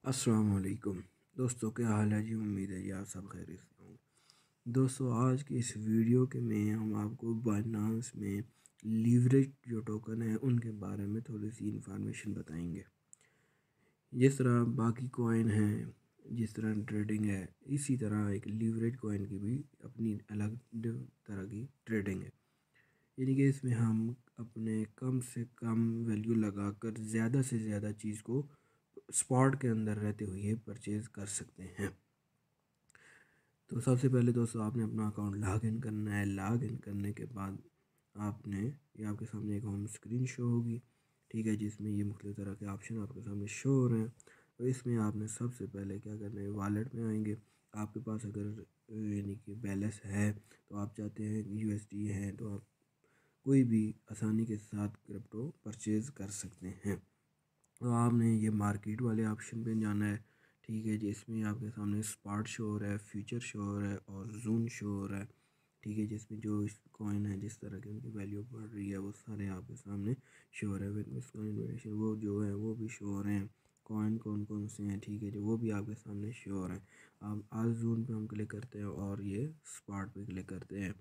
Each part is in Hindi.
अस्सलाम वालेकुम दोस्तों, क्या हाल है जी। उम्मीद है जी आप सब खैरियत से होंगे। दोस्तों, आज की इस वीडियो के में हम आपको बाइनांस में लीवरेज जो टोकन है उनके बारे में थोड़ी सी इंफॉर्मेशन बताएंगे। जिस तरह बाकी कॉइन हैं, जिस तरह ट्रेडिंग है, इसी तरह एक लीवरेज कॉइन की भी अपनी अलग तरह की ट्रेडिंग है। यानी कि इसमें हम अपने कम से कम वैल्यू लगाकर ज़्यादा से ज़्यादा चीज़ को स्पॉट के अंदर रहते हुए परचेज़ कर सकते हैं। तो सबसे पहले दोस्तों आपने अपना अकाउंट लॉग इन करना है। लॉग इन करने के बाद आपने ये आपके सामने एक होम स्क्रीन शो होगी, ठीक है, जिसमें ये मुख्तलिफ तरह के ऑप्शन आपके सामने शो हो रहे हैं। तो इसमें आपने सबसे पहले क्या करना है, वॉलेट में आएंगे। आपके पास अगर यानी कि बैलेंस है तो आप चाहते हैं यूएसडी है तो आप कोई भी आसानी के साथ क्रिप्टो परचेज़ कर सकते हैं। तो आपने ये मार्केट वाले ऑप्शन पे जाना है, ठीक है जी। इसमें आपके सामने स्पॉट शो हो रहा है, फ्यूचर शो हो रहा है और जून शो हो रहा है, ठीक है। जिसमें जो कॉइन है जिस तरह की उनकी वैल्यू बढ़ रही है वो सारे आपके सामने शो हो रहा है। विद कॉइन वो जो है वो भी शो हो रहे हैं। कॉइन कौन कौन से हैं, ठीक है जो वो भी आपके सामने शो हो रहे हैं। आप आज जून पे हम क्लिक करते हैं और ये स्पॉट पे क्लिक करते हैं,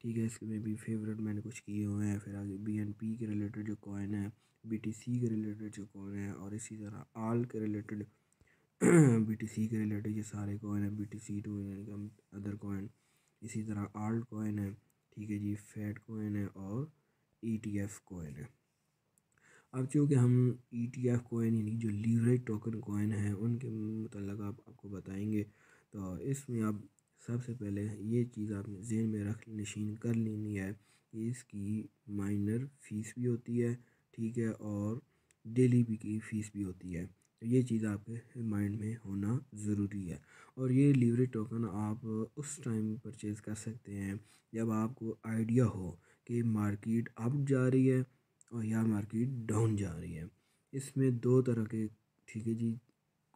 ठीक है। इसमें भी फेवरेट मैंने कुछ किए हुए हैं। फिर आगे BNB के रिलेटेड जो कॉइन है, BTC के रिलेटेड जो कॉइन है और इसी तरह आल के रिलेटेड BTC के रिलेटेड ये सारे कॉइन है। BTC2 यानी कि अदर कॉइन, इसी तरह आल्ट कॉइन है, ठीक है जी। फैट कॉइन है और ETF कॉइन है। अब चूँकि हम ETF कॉइन यानी जो लीवरेज टोकन कॉइन है उनके मतलब आपको बताएंगे। तो इसमें आप सबसे पहले ये चीज़ आपने ज़हन में रख नशीन कर लेनी है कि इसकी माइनर फ़ीस भी होती है, ठीक है, और डेली भी की फ़ीस भी होती है। तो ये चीज़ आपके माइंड में होना ज़रूरी है। और ये लीवरेज टोकन आप उस टाइम परचेज़ कर सकते हैं जब आपको आइडिया हो कि मार्केट अप जा रही है और या मार्केट डाउन जा रही है। इसमें दो तरह के, ठीक है जी,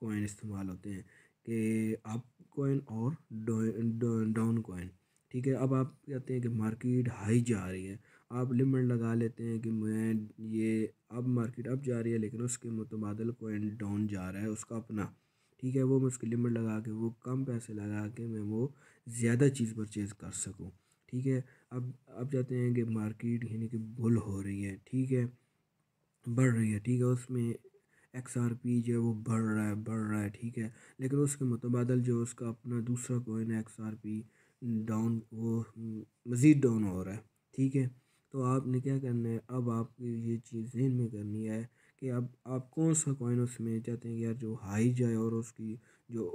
कॉइन इस्तेमाल होते हैं कि अप कॉइन और डाउन कॉइन, ठीक है। अब आप कहते हैं कि मार्केट हाई जा रही है, आप लिमिट लगा लेते हैं कि मैं ये अब मार्केट अप जा रही है लेकिन उसके मुतबादल कॉइन डाउन जा रहा है उसका अपना, ठीक है। वो मैं उसकी लिमिट लगा के वो कम पैसे लगा के मैं वो ज़्यादा चीज़ परचेज़ कर सकूँ, ठीक है। अब चाहते हैं कि मार्केट यानी कि बुल हो रही है, ठीक है, बढ़ रही है, ठीक है। उसमें XRP जो है वो बढ़ रहा है, ठीक है। लेकिन उसके मुतबादल जो उसका अपना दूसरा कॉइन है XRP डाउन, वो मज़ीद डाउन हो रहा है, ठीक है। तो आपने क्या करना है, अब आपको ये चीज़ ज़हन में करनी है कि अब आप कौन सा कॉइन उसमें चाहते हैं कि यार जो हाई जाए और उसकी जो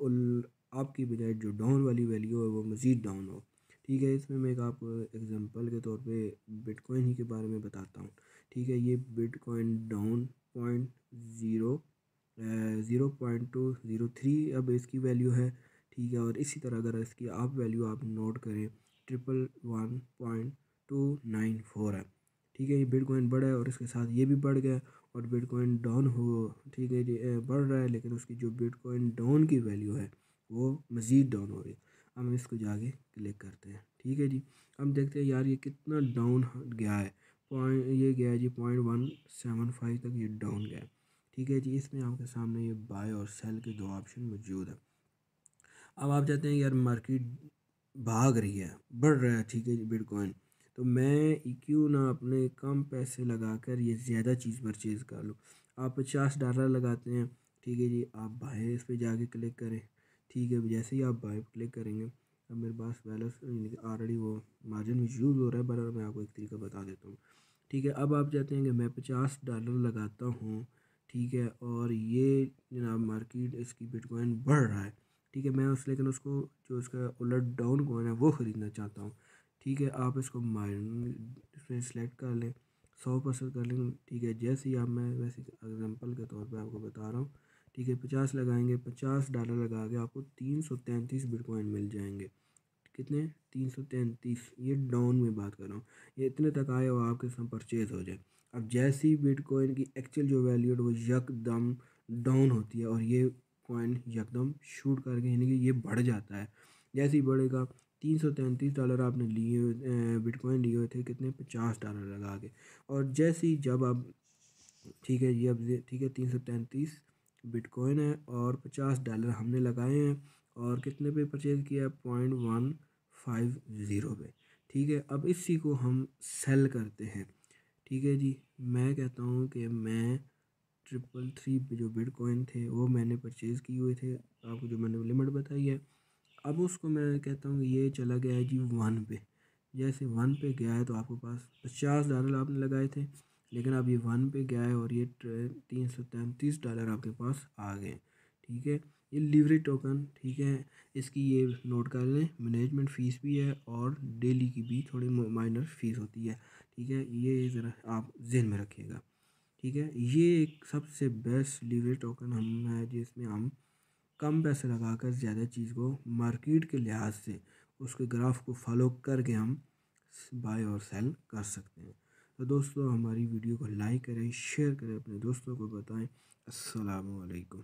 आपकी बजाय जो डाउन वाली वैल्यू है वो मज़ीद डाउन हो, ठीक है। इसमें मैं एक आपको एग्जांपल के तौर पे बिटकॉइन ही के बारे में बताता हूँ, ठीक है। ये बिटकॉइन डाउन पॉइंट ज़ीरो 0.203 अब इसकी वैल्यू है, ठीक है। और इसी तरह अगर इसकी आप वैल्यू आप नोट करें 111.294 है, ठीक है। ये बिटकॉइन बढ़ा है और इसके साथ ये भी बढ़ गया और बिटकॉइन डाउन हो, ठीक है जी, बढ़ रहा है लेकिन उसकी जो बिटकॉइन डाउन की वैल्यू है वो मज़ीद डाउन हो रही है। हम इसको जाके क्लिक करते हैं, ठीक है जी। हम देखते हैं यार ये कितना डाउन गया है। पॉइंट ये गया है जी 0.175 तक ये डाउन गया है, ठीक है जी। इसमें आपके सामने ये बाय और सेल के दो ऑप्शन मौजूद है। अब आप चाहते हैं यार मार्केट भाग रही है, बढ़ रहा है, ठीक है जी बिटकॉइन, तो मैं क्यों ना अपने कम पैसे लगाकर ये ज़्यादा चीज़ परचेज़ कर लूँ। आप $50 लगाते हैं, ठीक है जी। आप बाय इस पे जाके क्लिक करें, ठीक है। जैसे ही आप बाय क्लिक करेंगे, अब मेरे पास बैलेंस ऑलरेडी वो मार्जिन में यूज़ हो रहा है, बराबर मैं आपको एक तरीका बता देता हूँ, ठीक है। अब आप चाहते हैं कि मैं $50 लगाता हूँ, ठीक है, और ये जनाब मार्केट इसकी बिटकॉइन बढ़ रहा है, ठीक है। मैं उस लेकिन उसको जो उसका उलट डाउन कॉइन है वो ख़रीदना चाहता हूँ, ठीक है। आप इसको इसमें सेलेक्ट कर लें, 100% कर लें, ठीक है। जैसे ही आप, मैं वैसे एग्जांपल के तौर पे आपको बता रहा हूँ, ठीक है। 50 लगाएंगे, $50 लगा के आपको 333 बिटकॉइन मिल जाएंगे। कितने? 333। ये डाउन में बात कर रहा हूँ, ये इतने तक आए और आपके साथ परचेज हो जाए। अब जैसी बिटकॉइन की एक्चुअल जो वैल्यू है वो यकदम डाउन होती है और ये कॉइन यकदम शूट करके यानी कि ये बढ़ जाता है। जैसे ही बढ़ेगा, $333 आपने लिए बिटकॉइन लिए हुए थे कितने? $50 लगा के। और जैसे ही जब आप, ठीक है ये अब ठीक है 333 बिटकॉइन है और $50 हमने लगाए हैं और कितने पे परचेज़ किया, 0.150 पे। ठीक है, अब इसी को हम सेल करते हैं। ठीक है जी, मैं कहता हूँ कि मैं 333 पे जो बिटकॉइन थे वो मैंने परचेज़ किए हुए थे, आपको जो मैंने लिमिट बताई है। अब उसको मैं कहता हूँ कि ये चला गया है जी 1 पे। जैसे 1 पे गया है तो आपके पास $50 आपने लगाए थे, लेकिन अब ये 1 पे गया है और ये $333 आपके पास आ गए। ठीक है, ये लीवरेज टोकन, ठीक है, इसकी ये नोट कर लें, मैनेजमेंट फ़ीस भी है और डेली की भी थोड़ी माइनर फ़ीस होती है। ठीक है, ये ज़रा आप जहन में रखिएगा। ठीक है, ये एक सबसे बेस्ट लीवरेज टोकन हम है जिसमें हम कम पैसे लगाकर ज़्यादा चीज़ को मार्केट के लिहाज से उसके ग्राफ को फॉलो करके हम बाय और सेल कर सकते हैं। तो दोस्तों, हमारी वीडियो को लाइक करें, शेयर करें, अपने दोस्तों को बताएं। अस्सलाम वालेकुम।